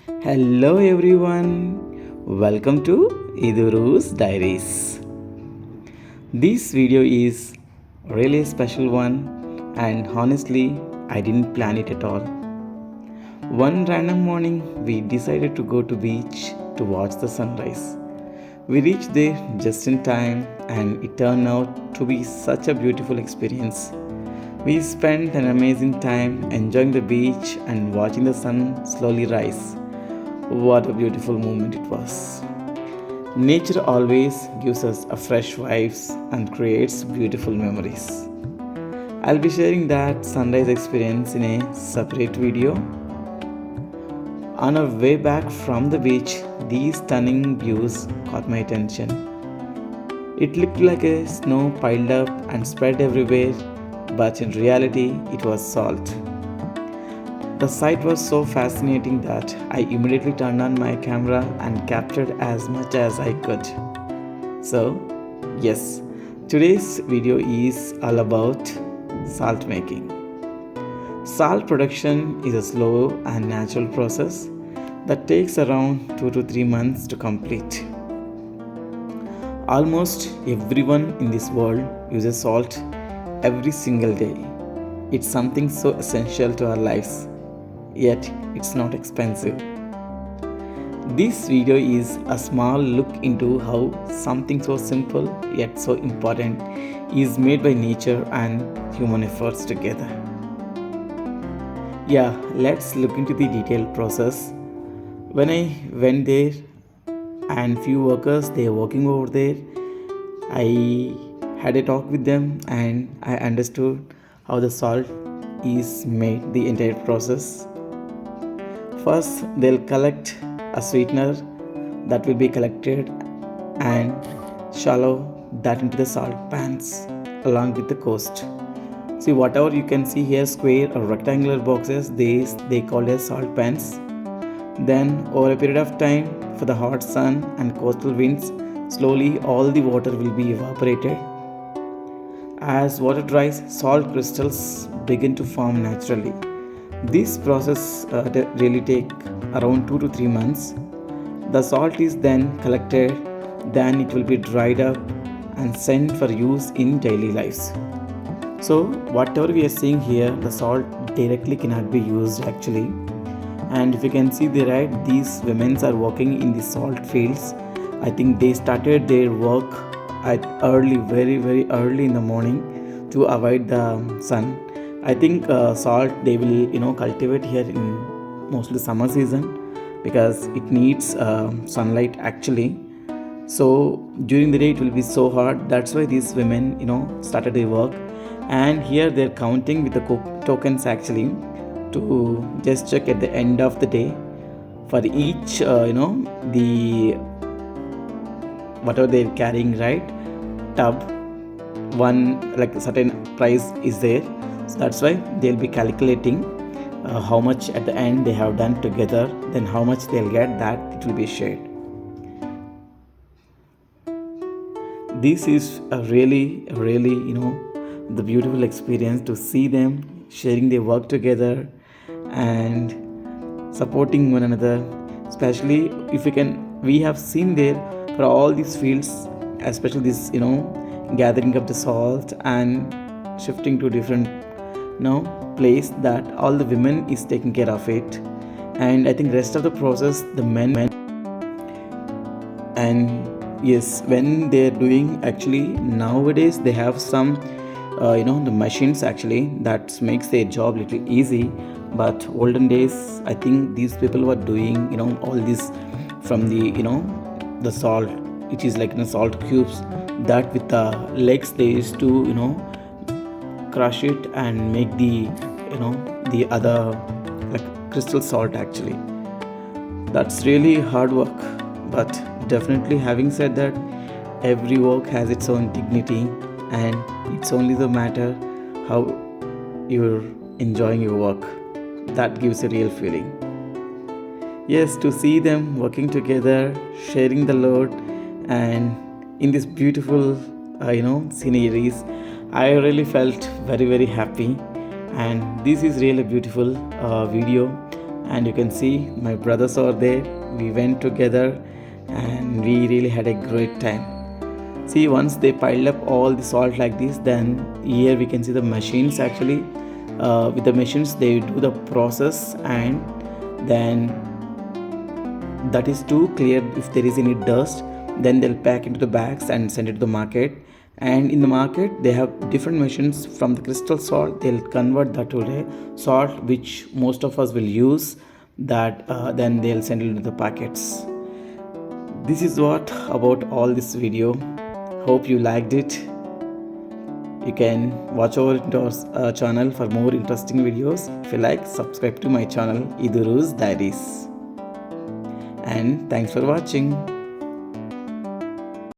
Hello everyone, welcome to Iduru's Diaries. This video is really a special one, and honestly, I didn't plan it at all. One random morning, we decided to go to beach to watch the sunrise. We reached there just in time, and it turned out to be such a beautiful experience. We spent an amazing time enjoying the beach and watching the sun slowly rise. What a beautiful moment it was. Nature always gives us a fresh vibes and creates beautiful memories. I'll be sharing that sunrise experience in a separate video. On our way back from the beach, these stunning views caught my attention. It looked like a snow piled up and spread everywhere, but in reality, it was salt. The sight was so fascinating that I immediately turned on my camera and captured as much as I could. So, yes, today's video is all about salt making. Salt production is a slow and natural process that takes around 2 to 3 months to complete. Almost everyone in this world uses salt every single day. It's something so essential to our lives, yet it's not expensive. This video is a small look into how something so simple yet so important is made by nature and human efforts together. Yeah, let's look into the detailed process. When I went there and few workers they are working over there, I had a talk with them and I understood how the salt is made, the entire process. First, they'll collect a sweetener that will be collected and shallow that into the salt pans along with the coast. See, whatever you can see here, square or rectangular boxes, these they call as salt pans. Then, over a period of time, for the hot sun and coastal winds, slowly all the water will be evaporated. As water dries, salt crystals begin to form naturally. This process really take around 2 to 3 months. The salt is then collected, then it will be dried up and sent for use in daily lives. So whatever we are seeing here, the salt directly cannot be used actually. And if you can see the right, these women are working in the salt fields. I think they started their work at very early in the morning to avoid the sun. I think salt they will cultivate here in mostly summer season because it needs sunlight actually. So during the day it will be so hot. That's why these women started their work, and here they're counting with the tokens actually to just check at the end of the day for each the whatever they're carrying, right, tub, one like a certain price is there. So that's why they'll be calculating how much at the end they have done together, then how much they'll get, that it will be shared. This is a really the beautiful experience to see them sharing their work together and supporting one another, especially if we have seen there for all these fields, especially this gathering of the salt and shifting to different place, that all the women is taking care of it, and I think rest of the process the men. And yes, when they're doing, actually nowadays they have some the machines actually that makes their job little easy, but olden days I think these people were doing all this from the salt, which is like salt cubes, that with the legs they used to crush it and make the other like crystal salt actually. That's really hard work, but definitely having said that, every work has its own dignity, and it's only the matter how you're enjoying your work that gives a real feeling. Yes, to see them working together, sharing the load, and in this beautiful sceneries, I really felt very happy. And this is really beautiful video, and you can see my brothers are there. We went together and we really had a great time. See, once they piled up all the salt like this, then here we can see the machines actually. With the machines they do the process, and then that is to clear if there is any dust, then they'll pack into the bags and send it to the market. And in the market they have different machines. From the crystal salt they'll convert that to a salt which most of us will use, that then they'll send it into the packets. This is what about all this video. Hope you liked it. You can watch over into our channel for more interesting videos. If you like, subscribe to my channel Iduru's Diaries. And thanks for watching.